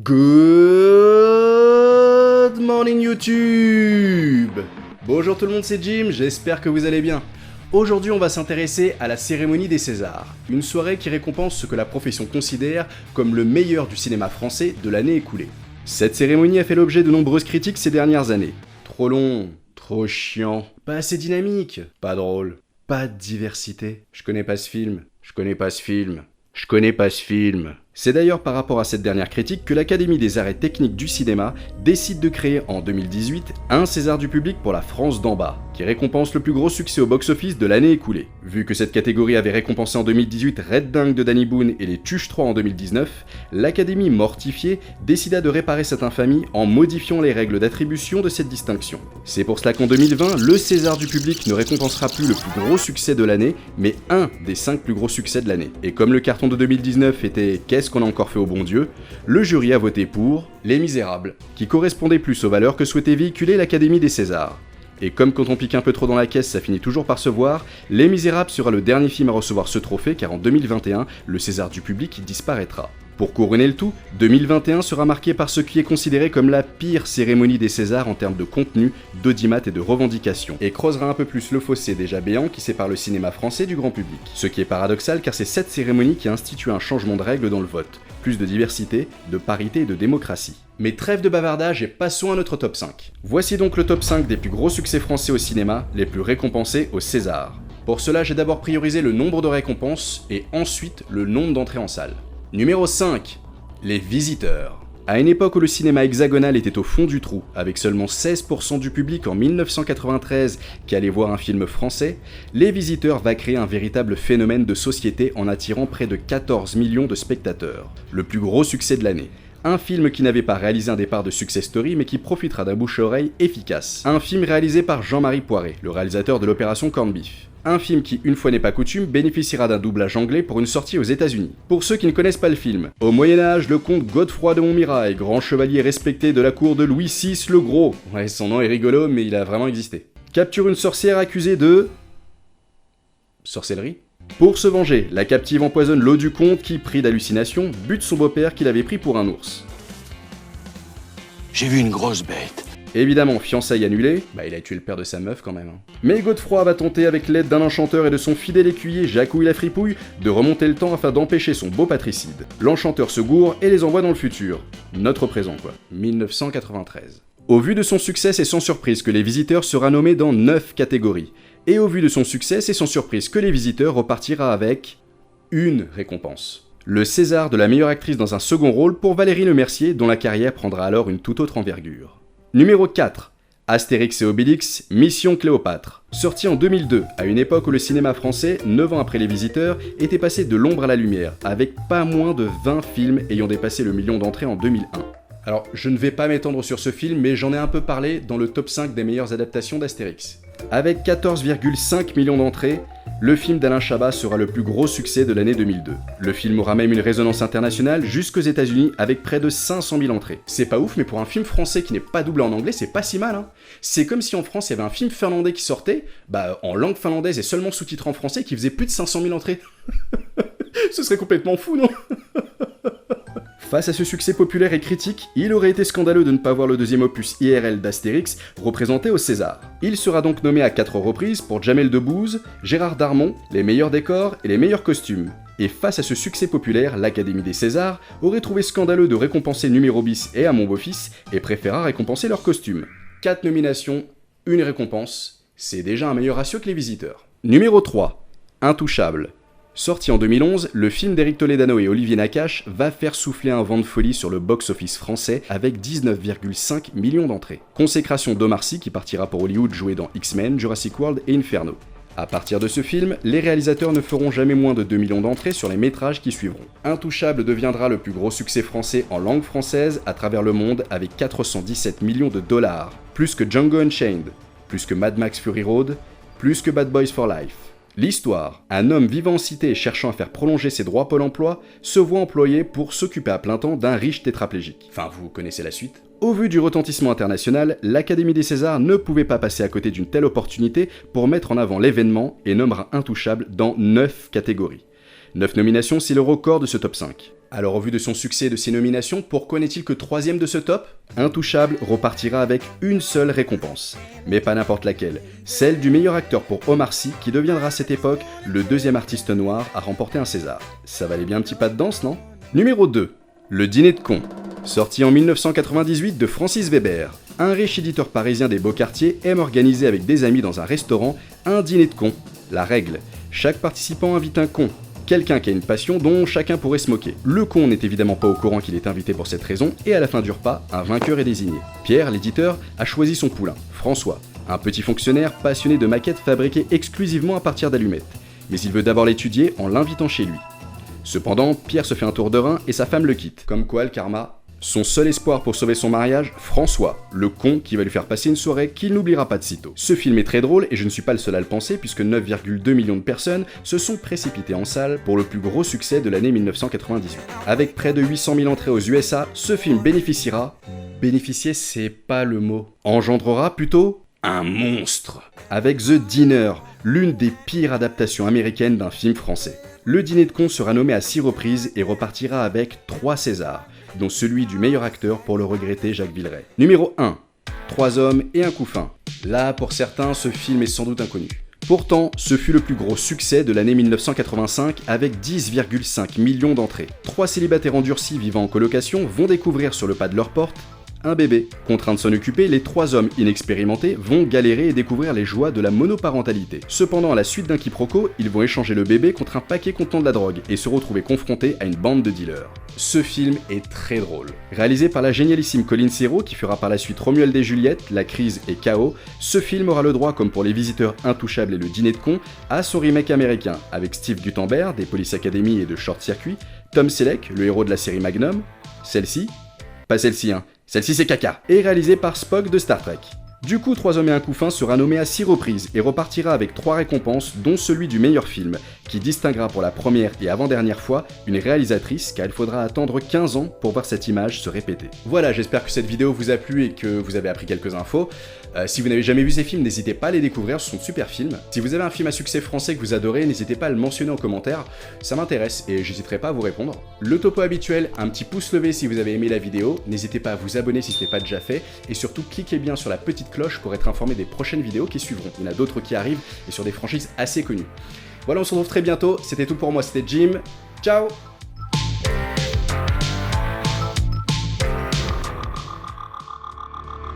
Good morning YouTube! Bonjour tout le monde, c'est Jim, j'espère que vous allez bien. Aujourd'hui on va s'intéresser à la cérémonie des Césars, une soirée qui récompense ce que la profession considère comme le meilleur du cinéma français de l'année écoulée. Cette cérémonie a fait l'objet de nombreuses critiques ces dernières années. Trop long, trop chiant, pas assez dynamique, pas drôle, pas de diversité. Je connais pas ce film. C'est d'ailleurs par rapport à cette dernière critique que l'Académie des arts et techniques du cinéma décide de créer en 2018 un César du public pour la France d'en bas, qui récompense le plus gros succès au box-office de l'année écoulée. Vu que cette catégorie avait récompensé en 2018 Red Dingue de Danny Boone et Les Tuches 3 en 2019, l'Académie mortifiée décida de réparer cette infamie en modifiant les règles d'attribution de cette distinction. C'est pour cela qu'en 2020, le César du public ne récompensera plus le plus gros succès de l'année, mais un des 5 plus gros succès de l'année. Et comme le carton de 2019 était « Qu'est-ce qu'on a encore fait au bon Dieu ?», le jury a voté pour Les Misérables, qui correspondait plus aux valeurs que souhaitait véhiculer l'Académie des Césars. Et comme quand on pique un peu trop dans la caisse, ça finit toujours par se voir, Les Misérables sera le dernier film à recevoir ce trophée car en 2021, le César du public disparaîtra. Pour couronner le tout, 2021 sera marqué par ce qui est considéré comme la pire cérémonie des Césars en termes de contenu, d'audimat et de revendications, et creusera un peu plus le fossé déjà béant qui sépare le cinéma français du grand public. Ce qui est paradoxal car c'est cette cérémonie qui a institué un changement de règles dans le vote, plus de diversité, de parité et de démocratie. Mais trêve de bavardage et passons à notre top 5. Voici donc le top 5 des plus gros succès français au cinéma, les plus récompensés au César. Pour cela, j'ai d'abord priorisé le nombre de récompenses et ensuite le nombre d'entrées en salle. Numéro 5. Les Visiteurs. À une époque où le cinéma hexagonal était au fond du trou, avec seulement 16% du public en 1993 qui allait voir un film français, Les Visiteurs va créer un véritable phénomène de société en attirant près de 14 millions de spectateurs. Le plus gros succès de l'année. Un film qui n'avait pas réalisé un départ de success story mais qui profitera d'un bouche-à-oreille efficace. Un film réalisé par Jean-Marie Poiré, le réalisateur de l'opération Corned Beef. Un film qui, une fois n'est pas coutume, bénéficiera d'un doublage anglais pour une sortie aux États-Unis. Pour ceux qui ne connaissent pas le film, au Moyen-Âge, le comte Godefroy de Montmirail, grand chevalier respecté de la cour de Louis VI le Gros, ouais, son nom est rigolo, mais il a vraiment existé, capture une sorcière accusée de sorcellerie. Pour se venger, la captive empoisonne l'eau du comte qui, pris d'hallucination, bute son beau-père qu'il avait pris pour un ours. J'ai vu une grosse bête. Évidemment, fiançailles annulées, il a tué le père de sa meuf quand même. Mais Godefroy va tenter avec l'aide d'un enchanteur et de son fidèle écuyer Jacouille la Fripouille de remonter le temps afin d'empêcher son beau patricide. L'enchanteur se gourre et les envoie dans le futur. Notre présent quoi, 1993. Au vu de son succès, c'est sans surprise que Les Visiteurs sera nommé dans 9 catégories. Et au vu de son succès, c'est sans surprise que Les Visiteurs repartira avec une récompense. Le César de la meilleure actrice dans un second rôle pour Valérie Lemercier, dont la carrière prendra alors une toute autre envergure. Numéro 4. Astérix et Obélix, Mission Cléopâtre. Sorti en 2002, à une époque où le cinéma français, 9 ans après Les Visiteurs, était passé de l'ombre à la lumière, avec pas moins de 20 films ayant dépassé le million d'entrées en 2001. Alors, je ne vais pas m'étendre sur ce film, mais j'en ai un peu parlé dans le top 5 des meilleures adaptations d'Astérix. Avec 14,5 millions d'entrées, le film d'Alain Chabat sera le plus gros succès de l'année 2002. Le film aura même une résonance internationale jusqu'aux États-Unis avec près de 500 000 entrées. C'est pas ouf, mais pour un film français qui n'est pas doublé en anglais, c'est pas si mal, hein. C'est comme si en France il y avait un film finlandais qui sortait, en langue finlandaise et seulement sous-titré en français, qui faisait plus de 500 000 entrées. Ce serait complètement fou, non? Face à ce succès populaire et critique, il aurait été scandaleux de ne pas voir le deuxième opus IRL d'Astérix représenté au César. Il sera donc nommé à 4 reprises pour Jamel Debbouze, Gérard Darmon, les meilleurs décors et les meilleurs costumes. Et face à ce succès populaire, l'Académie des Césars aurait trouvé scandaleux de récompenser Numéro Bis et À mon beau-fils et préféra récompenser leurs costumes. 4 nominations, une récompense, c'est déjà un meilleur ratio que Les Visiteurs. Numéro 3. Intouchable. Sorti en 2011, le film d'Éric Toledano et Olivier Nakache va faire souffler un vent de folie sur le box-office français avec 19,5 millions d'entrées. Consécration d'Omar Sy qui partira pour Hollywood jouer dans X-Men, Jurassic World et Inferno. À partir de ce film, les réalisateurs ne feront jamais moins de 2 millions d'entrées sur les métrages qui suivront. Intouchable deviendra le plus gros succès français en langue française à travers le monde avec 417 millions de dollars, plus que Django Unchained, plus que Mad Max Fury Road, plus que Bad Boys for Life. L'histoire. Un homme vivant en cité et cherchant à faire prolonger ses droits Pôle emploi se voit employé pour s'occuper à plein temps d'un riche tétraplégique. Enfin, vous connaissez la suite. Au vu du retentissement international, l'Académie des Césars ne pouvait pas passer à côté d'une telle opportunité pour mettre en avant l'événement et nommera Intouchable dans 9 catégories. 9 nominations, c'est le record de ce top 5. Alors au vu de son succès et de ses nominations, pourquoi n'est-il que 3ème de ce top? Intouchable repartira avec une seule récompense. Mais pas n'importe laquelle, celle du meilleur acteur pour Omar Sy, qui deviendra à cette époque le 2e artiste noir à remporter un César. Ça valait bien un petit pas de danse, non? Numéro 2. Le dîner de cons. Sorti en 1998 de Francis Weber. Un riche éditeur parisien des beaux quartiers aime organiser avec des amis dans un restaurant un dîner de cons. La règle, chaque participant invite un con. Quelqu'un qui a une passion dont chacun pourrait se moquer. Le con n'est évidemment pas au courant qu'il est invité pour cette raison, et à la fin du repas, un vainqueur est désigné. Pierre, l'éditeur, a choisi son poulain, François, un petit fonctionnaire passionné de maquettes fabriquées exclusivement à partir d'allumettes. Mais il veut d'abord l'étudier en l'invitant chez lui. Cependant, Pierre se fait un tour de rein et sa femme le quitte. Comme quoi, le karma. Son seul espoir pour sauver son mariage, François, le con qui va lui faire passer une soirée qu'il n'oubliera pas de sitôt. Ce film est très drôle et je ne suis pas le seul à le penser puisque 9,2 millions de personnes se sont précipitées en salle pour le plus gros succès de l'année 1998. Avec près de 800 000 entrées aux USA, ce film bénéficiera... Bénéficier, c'est pas le mot. Engendrera plutôt un monstre. Avec The Dinner, l'une des pires adaptations américaines d'un film français. Le dîner de cons sera nommé à 6 reprises et repartira avec 3 Césars, dont celui du meilleur acteur pour le regretté Jacques Villeray. Numéro 1. 3 hommes et un couffin. Là, pour certains, ce film est sans doute inconnu. Pourtant, ce fut le plus gros succès de l'année 1985 avec 10,5 millions d'entrées. 3 célibataires endurcis vivant en colocation vont découvrir sur le pas de leur porte un bébé. Contraints de s'en occuper, les 3 hommes inexpérimentés vont galérer et découvrir les joies de la monoparentalité. Cependant, à la suite d'un quiproquo, ils vont échanger le bébé contre un paquet contenant de la drogue et se retrouver confrontés à une bande de dealers. Ce film est très drôle. Réalisé par la génialissime Colin Serrault, qui fera par la suite Romuald et Juliette, La Crise et Chaos, ce film aura le droit, comme pour Les Visiteurs Intouchables et Le Dîner de cons, à son remake américain, avec Steve Guttenberg, des Police Academy et de Short Circuit, Tom Selleck, le héros de la série Magnum, celle-ci, pas celle-ci hein, celle-ci c'est caca, et réalisé par Spock de Star Trek. Du coup, 3 hommes et un couffin sera nommé à 6 reprises et repartira avec 3 récompenses, dont celui du meilleur film, qui distinguera pour la première et avant-dernière fois une réalisatrice, car il faudra attendre 15 ans pour voir cette image se répéter. Voilà, j'espère que cette vidéo vous a plu et que vous avez appris quelques infos. Si vous n'avez jamais vu ces films, n'hésitez pas à les découvrir, ce sont de super films. Si vous avez un film à succès français que vous adorez, n'hésitez pas à le mentionner en commentaire, ça m'intéresse et j'hésiterai pas à vous répondre. Le topo habituel, un petit pouce levé si vous avez aimé la vidéo, n'hésitez pas à vous abonner si ce n'est pas déjà fait, et surtout cliquez bien sur la petite cloche pour être informé des prochaines vidéos qui suivront. Il y en a d'autres qui arrivent et sur des franchises assez connues. Voilà, on se retrouve très bientôt, c'était tout pour moi, c'était Jim, ciao!